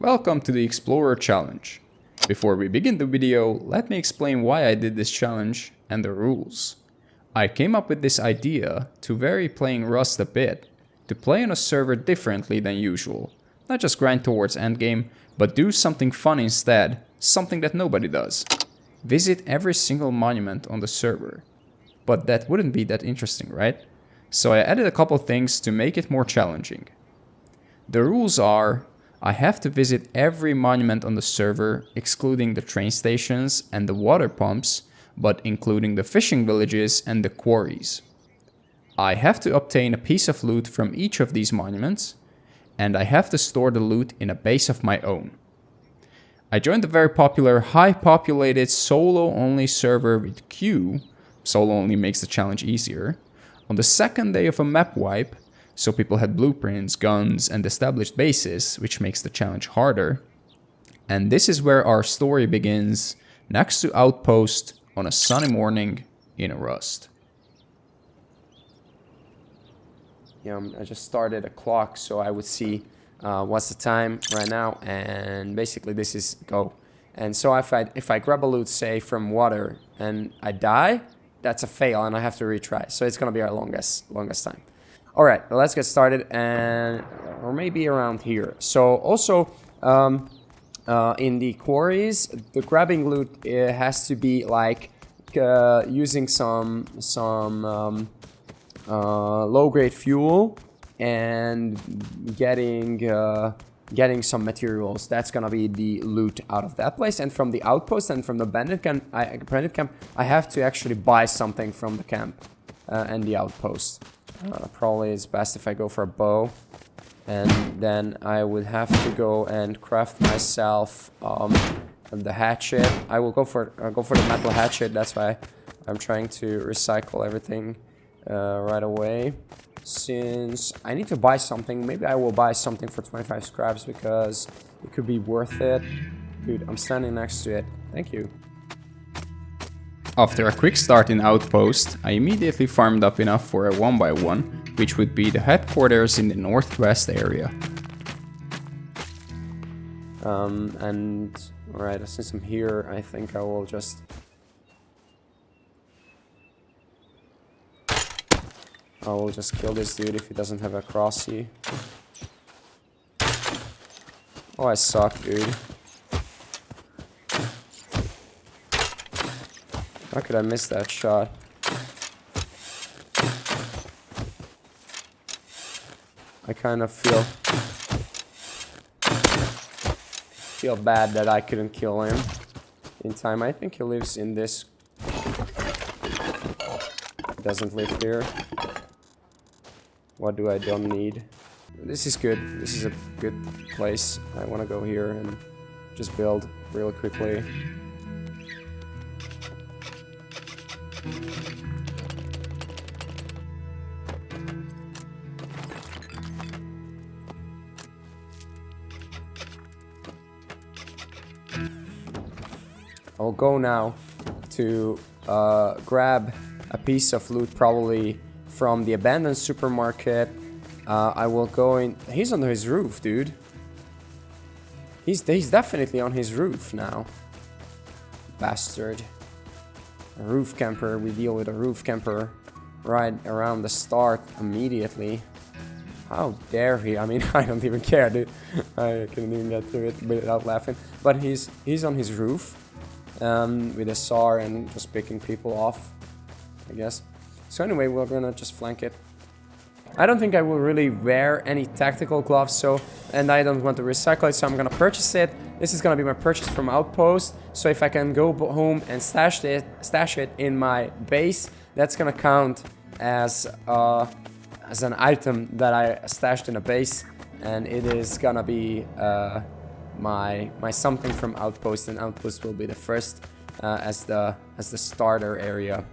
Welcome to the Explorer Challenge. Before we begin the video, let me explain why I did this challenge and the rules. I came up with this idea to vary playing Rust a bit, to play on a server differently than usual. Not just grind towards endgame, but do something fun instead, something that nobody does. Visit every single monument on the server. But that wouldn't be that interesting, right? So I added a couple things to make it more challenging. The rules are, I have to visit every monument on the server, excluding the train stations and the water pumps, but including the fishing villages and the quarries. I have to obtain a piece of loot from each of these monuments, and I have to store the loot in a base of my own. I joined the very popular, high-populated, solo-only server with Q. Solo only makes the challenge easier. On the second day of a map wipe, so people had blueprints, guns, and established bases, which makes the challenge harder. And this is where our story begins, next to Outpost, on a sunny morning in Rust. Yeah, I just started a clock so I would see what's the time right now, and basically this is go. And so if I grab a loot, say from water, and I die, that's a fail and I have to retry. So it's gonna be our longest time. All right, let's get started, or maybe around here. So also in the quarries, the grabbing loot has to be like using some low-grade fuel and getting some materials. That's gonna be the loot out of that place. And from the outpost and from the bandit camp, I have to actually buy something from the camp and the outpost. Probably it's best if I go for a bow, and then I would have to go and craft myself the hatchet. I will go for the metal hatchet. That's why I'm trying to recycle everything right away. Since I need to buy something, maybe I will buy something for 25 scraps because it could be worth it. Dude, I'm standing next to it. Thank you. After a quick start in Outpost, I immediately farmed up enough for a 1x1, which would be the headquarters in the northwest area. And alright, since I'm here, I think I will just... kill this dude if he doesn't have a crossy. Oh, I suck, dude. How could I miss that shot? I kind of feel bad that I couldn't kill him in time. I think he lives in this. He doesn't live here. What do I don't need? This is good. This is a good place. I want to go here and just build real quickly. I'll go now to grab a piece of loot, probably from the abandoned supermarket. I will go in. He's on his roof, dude. He's definitely on his roof now. Bastard. A roof camper. We deal with a roof camper right around the start immediately. How dare he? I mean, I don't even care, dude. I couldn't even get through it without laughing. But he's on his roof. With a saw and just picking people off, I guess. So anyway, we're gonna just flank it. I don't think I will really wear any tactical gloves, and I don't want to recycle it, so I'm gonna purchase it. This is gonna be my purchase from Outpost. So if I can go home and stash it in my base, that's gonna count as an item that I stashed in a base, and it is gonna be my something from Outpost, and Outpost will be the first as the starter area.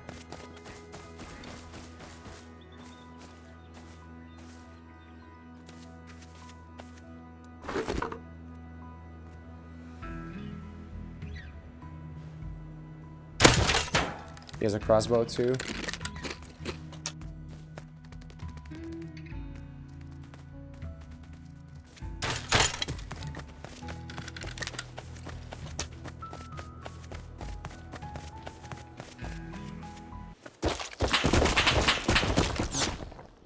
He has a crossbow too.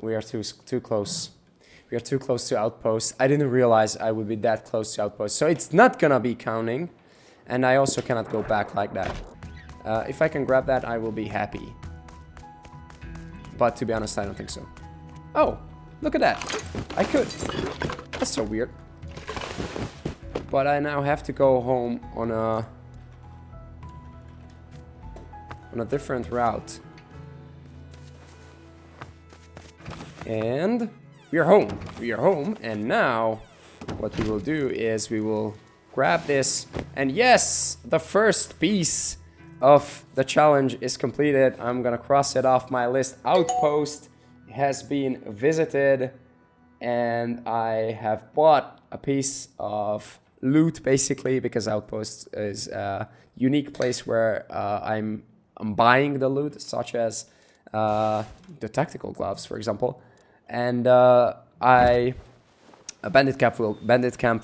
We are too close. We are too close to outpost. I didn't realize I would be that close to outpost. So it's not gonna be counting. And I also cannot go back like that. If I can grab that, I will be happy. But to be honest, I don't think so. Oh, look at that. I could. That's so weird. But I now have to go home on a different route. And we are home. We are home. And now what we will do is we will grab this. And yes, the first piece of the challenge is completed. I'm gonna cross it off my list. Outpost has been visited. And I have bought a piece of loot basically, because Outpost is a unique place where I'm buying the loot, such as the tactical gloves, for example. And Bandit camp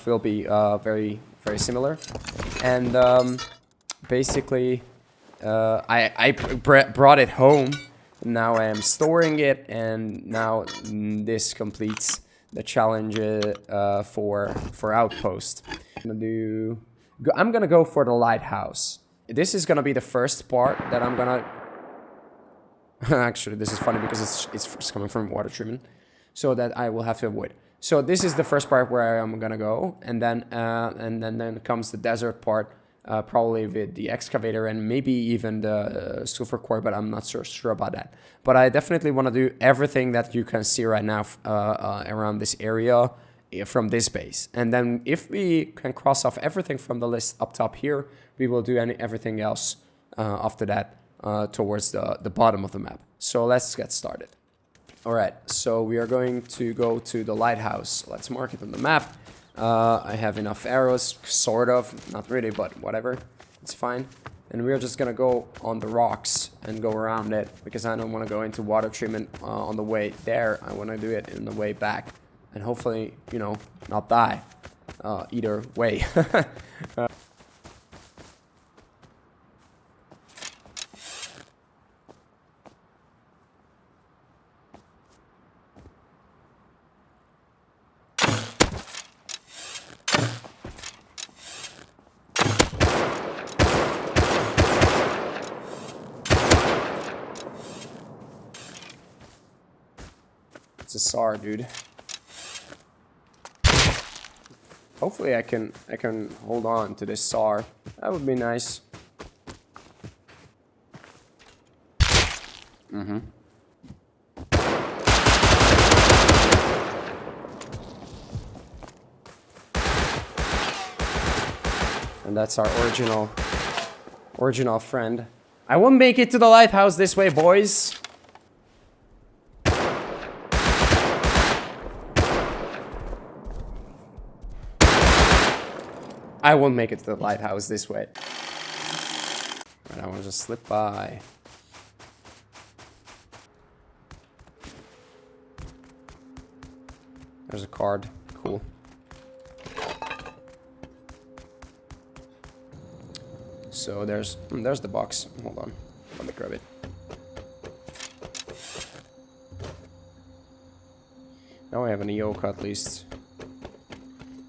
will be very similar. And basically, I brought it home. Now I am storing it, and now this completes the challenge for Outpost. I'm gonna go for the lighthouse. This is gonna be the first part that I'm gonna. Actually, this is funny because it's coming from water treatment, so that I will have to avoid. So this is the first part where I'm gonna go, and then comes the desert part, probably with the excavator and maybe even the sulfur core, but I'm not so sure about that. But I definitely want to do everything that you can see right now around this area from this base. And then if we can cross off everything from the list up top here, we will do everything else after that towards the bottom of the map. So let's get started. All right, so we are going to go to the lighthouse. Let's mark it on the map. I have enough arrows, sort of, not really, but whatever, it's fine. And we're just gonna go on the rocks and go around it, because I don't want to go into water treatment on the way there. I want to do it in the way back, and hopefully, you know, not die either way. It's a SAR, dude. Hopefully I can hold on to this SAR. That would be nice. And that's our original friend. I won't make it to the lighthouse this way, boys. I won't make it to the lighthouse this way. Right, I want to just slip by. There's a card. Cool. So there's the box. Hold on. Let me grab it. Now I have an Yoka at least.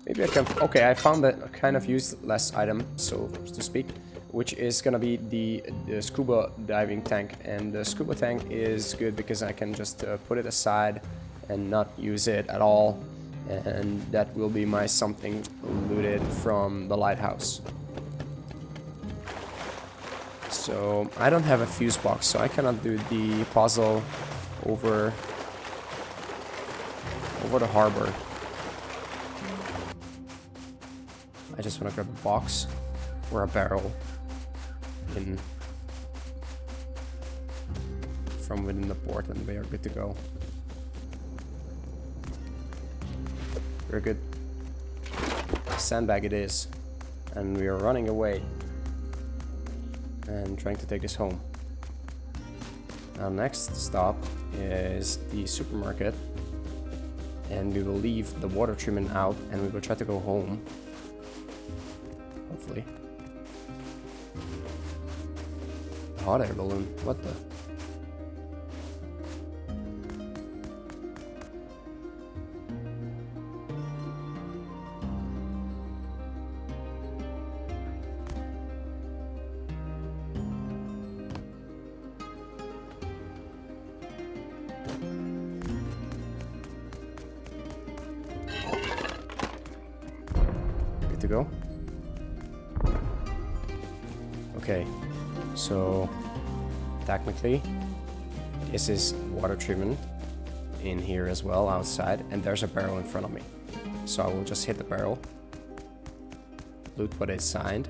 Maybe I can... Okay, I found a kind of useless item, so to speak, which is gonna be the scuba diving tank. And the scuba tank is good because I can just put it aside and not use it at all. And that will be my something looted from the lighthouse. So I don't have a fuse box, so I cannot do the puzzle over the harbor. I just want to grab a box or a barrel from within the port, and we are good to go. We're good. Sandbag it is. And we are running away and trying to take this home. Our next stop is the supermarket, and we will leave the water treatment out and we will try to go home. Hopefully. Hot air balloon. What the? to go. Okay, so technically this is water treatment in here as well outside, and there's a barrel in front of me. So I will just hit the barrel, loot what is signed.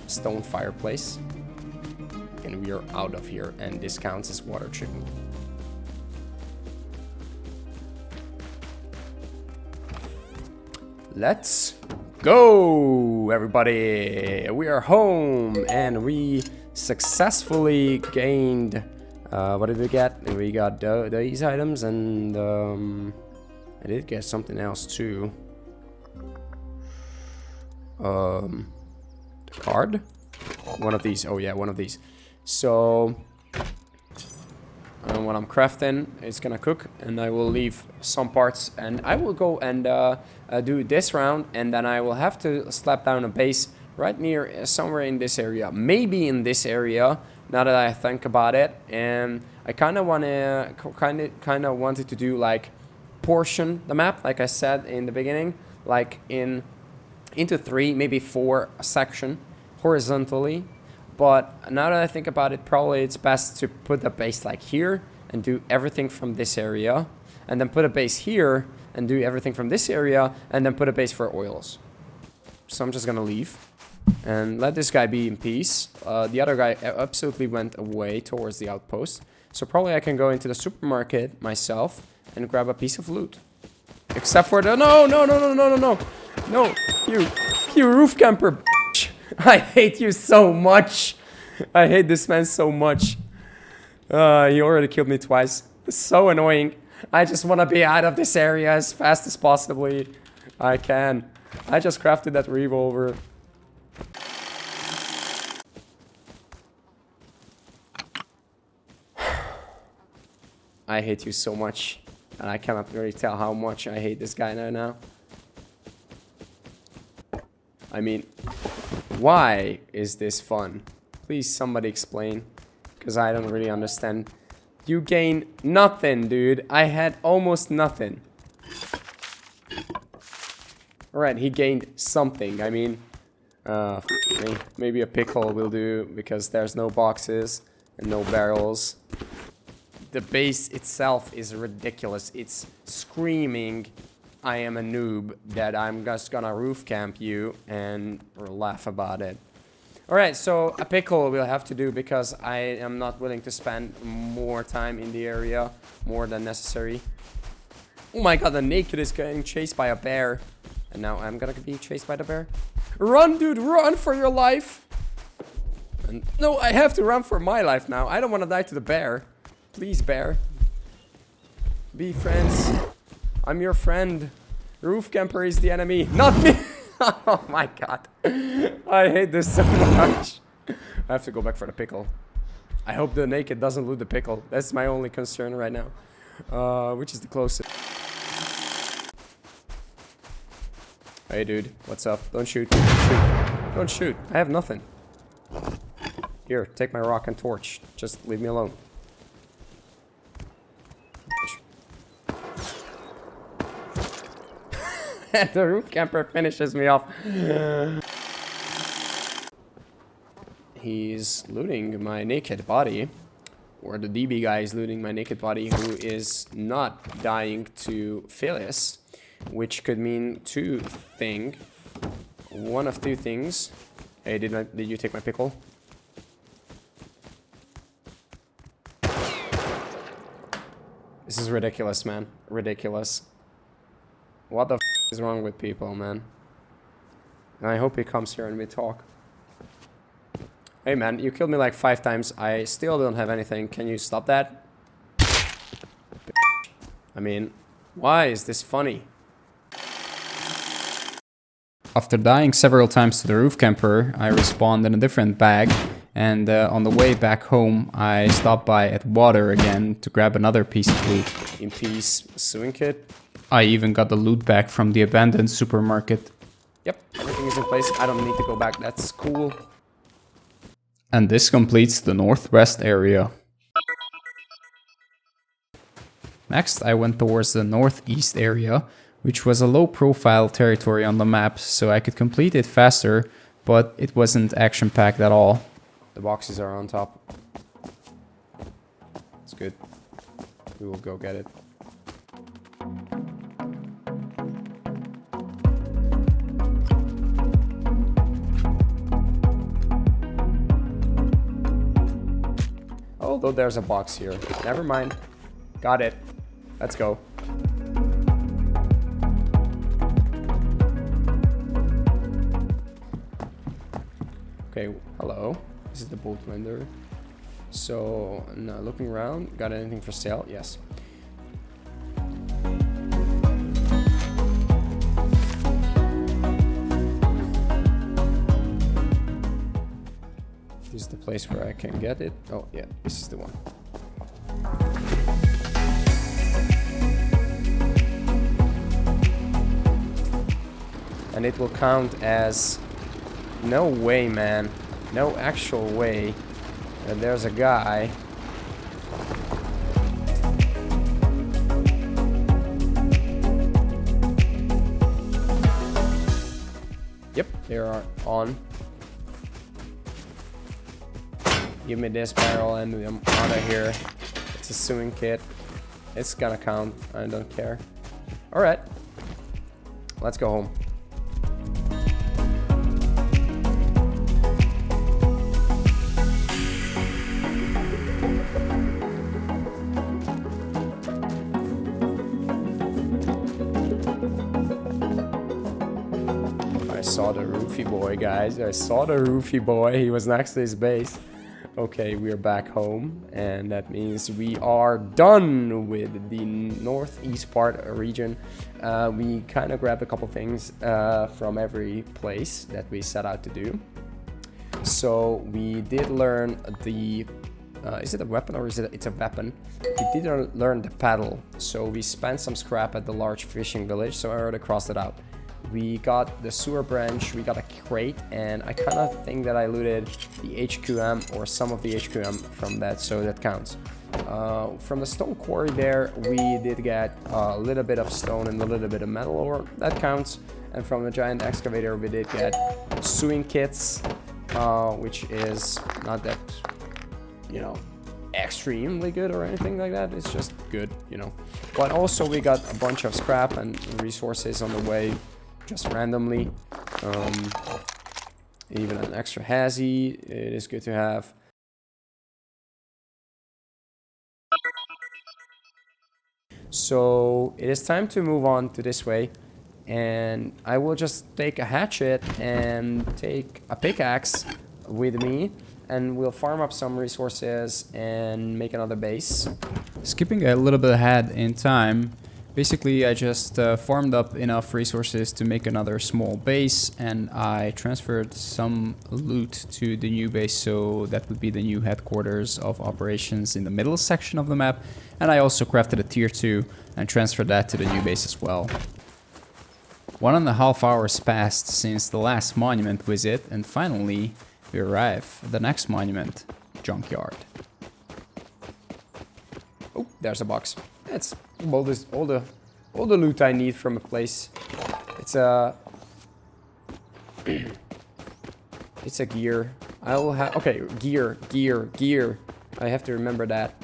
Stone fireplace, and we are out of here, and this counts as water treatment. Let's go, everybody! We are home, and we successfully gained, what did we get? We got these items, and I did get something else too. The card? One of these. Oh yeah, one of these. So when I'm crafting, it's gonna cook, and I will leave some parts, and I will go and do this round, and then I will have to slap down a base right near somewhere in this area, maybe in this area. Now that I think about it, and I kind of wanted to do like portion the map, like I said in the beginning, like into 3, maybe 4 section horizontally. But now that I think about it, probably it's best to put a base like here and do everything from this area, and then put a base here and do everything from this area, and then put a base for oils. So I'm just gonna leave and let this guy be in peace. The other guy absolutely went away towards the outpost, so probably I can go into the supermarket myself and grab a piece of loot. Except for the no, you roof camper. I hate you so much. I hate this man so much. He already killed me twice. It's so annoying. I just want to be out of this area as fast as possibly I can. I just crafted that revolver. I hate you so much. And I cannot really tell how much I hate this guy now. I mean, why is this fun? Please somebody explain, because I don't really understand. You gain nothing, dude. I had almost nothing. Alright, he gained something. I mean, maybe a pickle will do, because there's no boxes and no barrels. The base itself is ridiculous. It's screaming, I am a noob, that I'm just gonna roof camp you and laugh about it. Alright, so a pickle we'll have to do, because I am not willing to spend more time in the area, more than necessary. Oh my god, the naked is getting chased by a bear. And now I'm gonna be chased by the bear. Run, dude, run for your life! And no, I have to run for my life now. I don't want to die to the bear. Please, bear. Be friends. I'm your friend. Roof camper is the enemy, not me. Oh my god. I hate this so much. I have to go back for the pickle. I hope the naked doesn't loot the pickle. That's my only concern right now. Which is the closest. Hey dude, what's up? Don't shoot. Don't shoot. Don't shoot. I have nothing. Here, take my rock and torch. Just leave me alone. The roof camper finishes me off. He's looting my naked body. Or the DB guy is looting my naked body, who is not dying to Phyllis. Which could mean two things. One of two things. Hey, did you take my pickle? This is ridiculous, man. Ridiculous. What the f is wrong with people, man? And I hope he comes here and we talk. Hey, man, you killed me like 5 times. I still don't have anything. Can you stop that? I mean, why is this funny? After dying several times to the roof camper, I respawned in a different bag, and on the way back home, I stopped by at water again to grab another piece of loot. In peace, sewing kit. I even got the loot back from the abandoned supermarket. Yep, everything is in place. I don't need to go back. That's cool. And this completes the northwest area. Next, I went towards the northeast area, which was a low-profile territory on the map, so I could complete it faster, but it wasn't action-packed at all. The boxes are on top. It's good. We will go get it. Although there's a box here. Never mind. Got it. Let's go. Okay, hello. This is the boat vendor. So, now looking around. Got anything for sale? Yes. This is the place where I can get it. Oh, yeah, this is the one. And it will count as... No way, man. No actual way that there's a guy. Yep, they are on. Give me this barrel and I'm out of here. It's a sewing kit. It's gonna count. I don't care. Alright. Let's go home. I saw the roofie boy, guys. I saw the roofie boy. He was next to his base. Okay, we're back home, and that means we are done with the northeast part region. We kind of grabbed a couple things from every place that we set out to do. So we did learn the... is it a weapon or is it... It's a weapon. We did learn the paddle. So we spent some scrap at the large fishing village, so I already crossed it out. We got the sewer branch, we got a crate, and I kind of think that I looted the HQM or some of the HQM from that, so that counts. From the stone quarry there, we did get a little bit of stone and a little bit of metal ore, that counts. And from the giant excavator, we did get sewing kits, which is not that, you know, extremely good or anything like that. It's just good, you know. But also we got a bunch of scrap and resources on the way. Just randomly. Even an extra hazy, it is good to have. So it is time to move on to this way, and I will just take a hatchet and take a pickaxe with me, and we'll farm up some resources and make another base. Skipping a little bit ahead in time, basically I just farmed up enough resources to make another small base, and I transferred some loot to the new base, so that would be the new headquarters of operations in the middle section of the map. And I also crafted a tier 2 and transferred that to the new base as well. 1.5 hours passed since the last monument visit, and finally we arrive at the next monument, Junkyard. Oh, there's a box. It's all the loot I need from a place. It's a it's a gear. I will have gear. I have to remember that.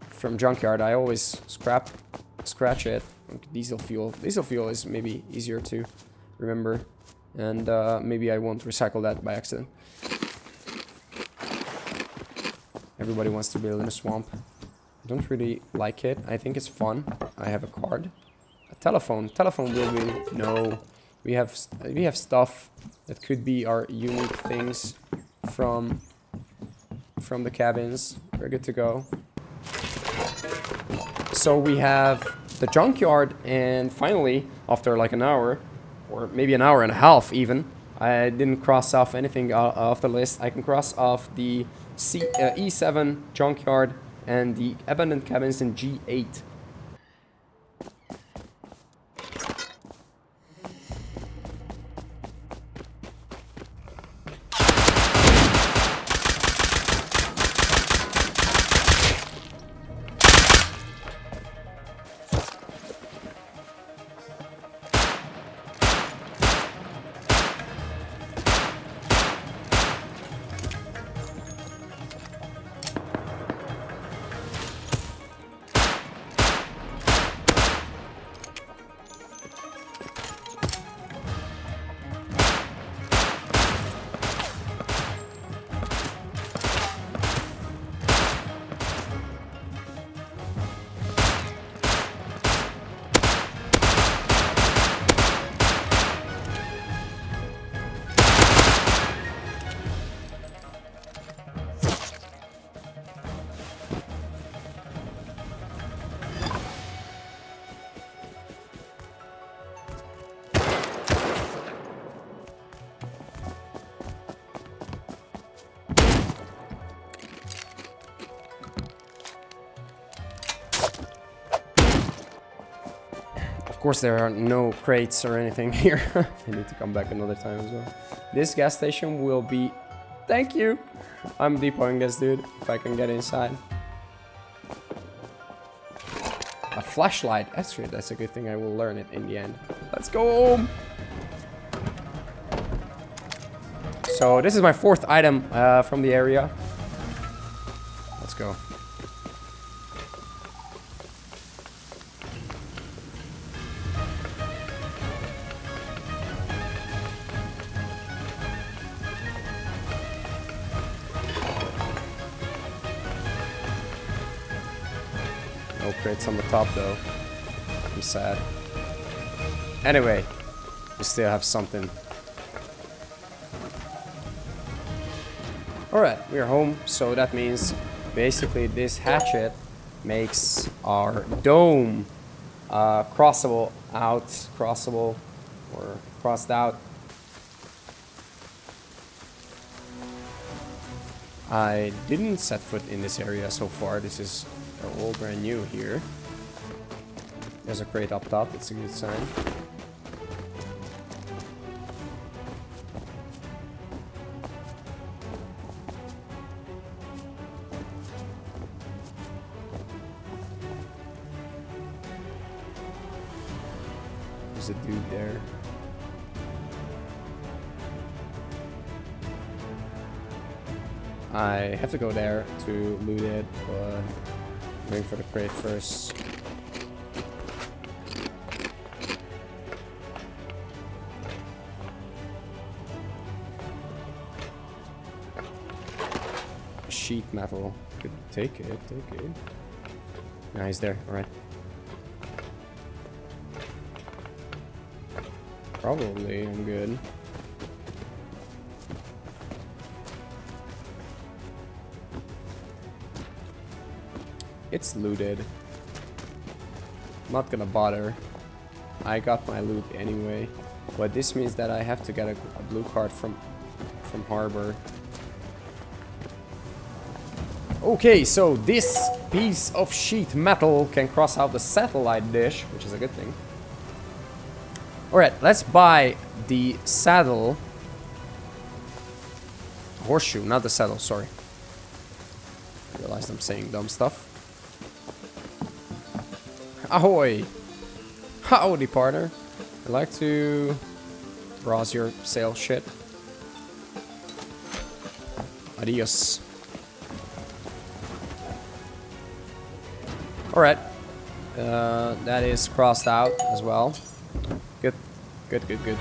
From Junkyard, I always scratch it. Diesel fuel. Diesel fuel is maybe easier to remember, and maybe I won't recycle that by accident. Everybody wants to build in a swamp. I don't really like it. I think it's fun. I have a card. A telephone. Telephone will be... No. We have stuff that could be our unique things from the cabins. We're good to go. So we have the junkyard, and finally, after like an hour, or maybe an hour and a half even, I didn't cross off anything off the list. I can cross off the E7 junkyard and the abandoned cabins in G8. course, there are no crates or anything here. I need to come back another time as well. This gas station will be... Thank you! I'm depoting this dude, if I can get inside. A flashlight. Actually, that's a good thing. I will learn it in the end. Let's go home! So, this is my 4th item from the area. Let's go. No crates on the top though. I'm sad. Anyway, we still have something. Alright, we're home, so that means basically this hatchet makes our dome crossable or crossed out. I didn't set foot in this area so far. This is all brand new here. There's a crate up top, it's a good sign. There's a dude there. I have to go there to loot it, but I'm waiting for the crate first. Sheet metal. Could take it, take it. Nah, he's there, alright. Probably, I'm good. It's looted. Not gonna bother. I got my loot anyway. But this means that I have to get a blue card from harbor. Okay, so this piece of sheet metal can cross out the satellite dish, which is a good thing. Alright, let's buy the saddle. Horseshoe, not the saddle, sorry. I realized I'm saying dumb stuff. Ahoy! Howdy, partner. I'd like to browse your sale shit. Adios. Alright. That is crossed out as well. Good, good, good, good.